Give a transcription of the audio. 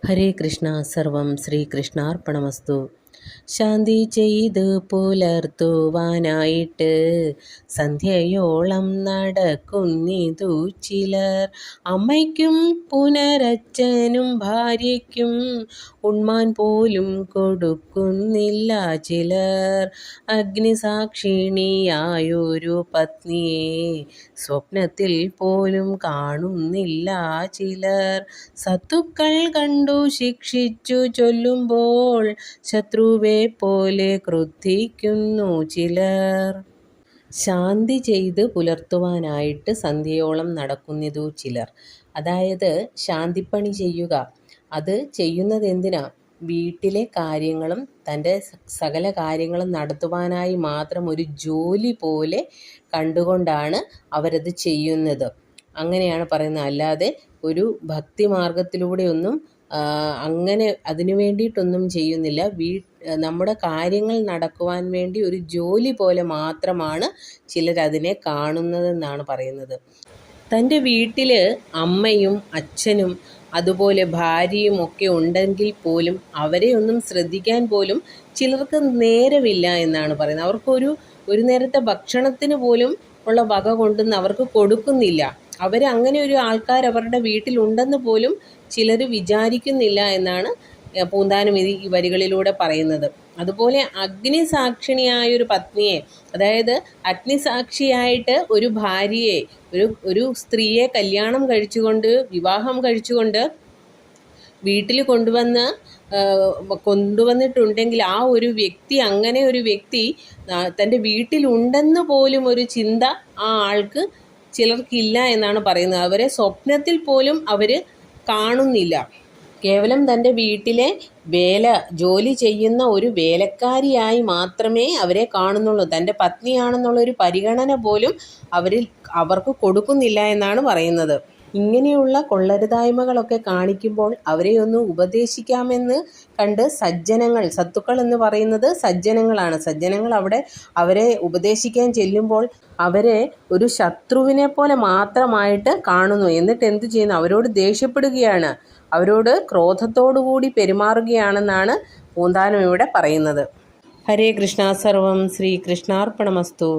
ഹരേ കൃഷ്ണ. സർവം ശ്രീകൃഷ്ണാർപ്പണമസ്തു. ശാന്തി ചെയ്ത് പുലർത്തുവാനായിട്ട് സന്ധ്യയോളം നടക്കുന്നിതു ചിലർ. അമ്മയ്ക്കും പുനരച്ഛനും ഭാര്യയ്ക്കും ഉണ്മാൻ പോലും കൊടുക്കുന്നില്ല ചിലർ. അഗ്നിസാക്ഷിണിയായൊരു പത്നിയെ സ്വപ്നത്തിൽ പോലും കാണുന്നില്ല ചിലർ. സത്തുക്കൾ കണ്ടു ശിക്ഷിച്ചു ചൊല്ലുമ്പോൾ ശത്രുവെ പോലെ ക്രുദ്ധിക്കുന്നു ചിലർ. ശാന്തി ചെയ്ത് പുലർത്തുവാനായിട്ട് സന്ധ്യയോളം നടക്കുന്നിതു ചിലർ. അതായത് ശാന്തിപ്പണി ചെയ്യുക. അത് ചെയ്യുന്നത് എന്തിനാ? വീട്ടിലെ കാര്യങ്ങളും തൻ്റെ സകല കാര്യങ്ങളും നടത്തുവാനായി മാത്രം ഒരു ജോലി പോലെ കണ്ടുകൊണ്ടാണ് അവരത് ചെയ്യുന്നത്. അങ്ങനെയാണ് പറയുന്നത്. അല്ലാതെ ഒരു ഭക്തി മാർഗത്തിലൂടെയൊന്നും അങ്ങനെ അതിനു വേണ്ടിയിട്ടൊന്നും ചെയ്യുന്നില്ല. നമ്മുടെ കാര്യങ്ങൾ നടക്കുവാൻ വേണ്ടി ഒരു ജോലി പോലെ മാത്രമാണ് ചിലരതിനെ കാണുന്നതെന്നാണ് പറയുന്നത്. തൻ്റെ വീട്ടിൽ അമ്മയും അച്ഛനും അതുപോലെ ഭാര്യയും ഒക്കെ ഉണ്ടെങ്കിൽ പോലും അവരെ ഒന്നും ശ്രദ്ധിക്കാൻ പോലും ചിലർക്ക് നേരമില്ല എന്നാണ് പറയുന്നത്. ഒരു നേരത്തെ ഭക്ഷണത്തിന് പോലും ഉള്ള വക കൊണ്ടൊന്നും അവർക്ക് കൊടുക്കുന്നില്ല. അങ്ങനെ ഒരു ആൾക്കാർ അവരുടെ വീട്ടിലുണ്ടെന്ന് പോലും ചിലർ വിചാരിക്കുന്നില്ല എന്നാണ് പൂന്താനം ഈ വരികളിലൂടെ പറയുന്നത്. അതുപോലെ അഗ്നിസാക്ഷിണിയായൊരു പത്നിയെ, അതായത് അഗ്നിസാക്ഷിയായിട്ട് ഒരു ഭാര്യയെ, ഒരു സ്ത്രീയെ കല്യാണം വിവാഹം കഴിച്ചുകൊണ്ട് വീട്ടിൽ കൊണ്ടുവന്നിട്ടുണ്ടെങ്കിൽ ആ ഒരു വ്യക്തി, അങ്ങനെ ഒരു വ്യക്തി തൻ്റെ വീട്ടിലുണ്ടെന്ന് പോലും ഒരു ചിന്ത ആ ആൾക്ക് ചിലർക്കില്ല എന്നാണ് പറയുന്നത്. അവരെ സ്വപ്നത്തിൽ പോലും അവർ കാണുന്നില്ല. കേവലം തൻ്റെ വീട്ടിലെ ജോലി ചെയ്യുന്ന ഒരു വേലക്കാരിയായി മാത്രമേ അവരെ കാണുന്നുള്ളൂ. തൻ്റെ പത്നിയാണെന്നുള്ളൊരു പരിഗണന പോലും അവർക്ക് കൊടുക്കുന്നില്ല എന്നാണ് പറയുന്നത്. ഇങ്ങനെയുള്ള കൊള്ളരുതായ്മകളൊക്കെ കാണിക്കുമ്പോൾ അവരെ ഒന്ന് ഉപദേശിക്കാമെന്ന് കണ്ട് സത്തുക്കൾ എന്ന് പറയുന്നത് സജ്ജനങ്ങളാണ്. സജ്ജനങ്ങൾ അവരെ ഉപദേശിക്കാൻ ചെല്ലുമ്പോൾ അവരെ ഒരു ശത്രുവിനെ പോലെ മാത്രമായിട്ട് കാണുന്നു. എന്നിട്ട് എന്തു ചെയ്യുന്നു? അവരോട് ദേഷ്യപ്പെടുകയാണ്, അവരോട് ക്രോധത്തോടുകൂടി പെരുമാറുകയാണെന്നാണ് പൂന്താനം ഇവിടെ പറയുന്നത്. ഹരേ കൃഷ്ണ. സർവം ശ്രീകൃഷ്ണാർപ്പണമസ്തു.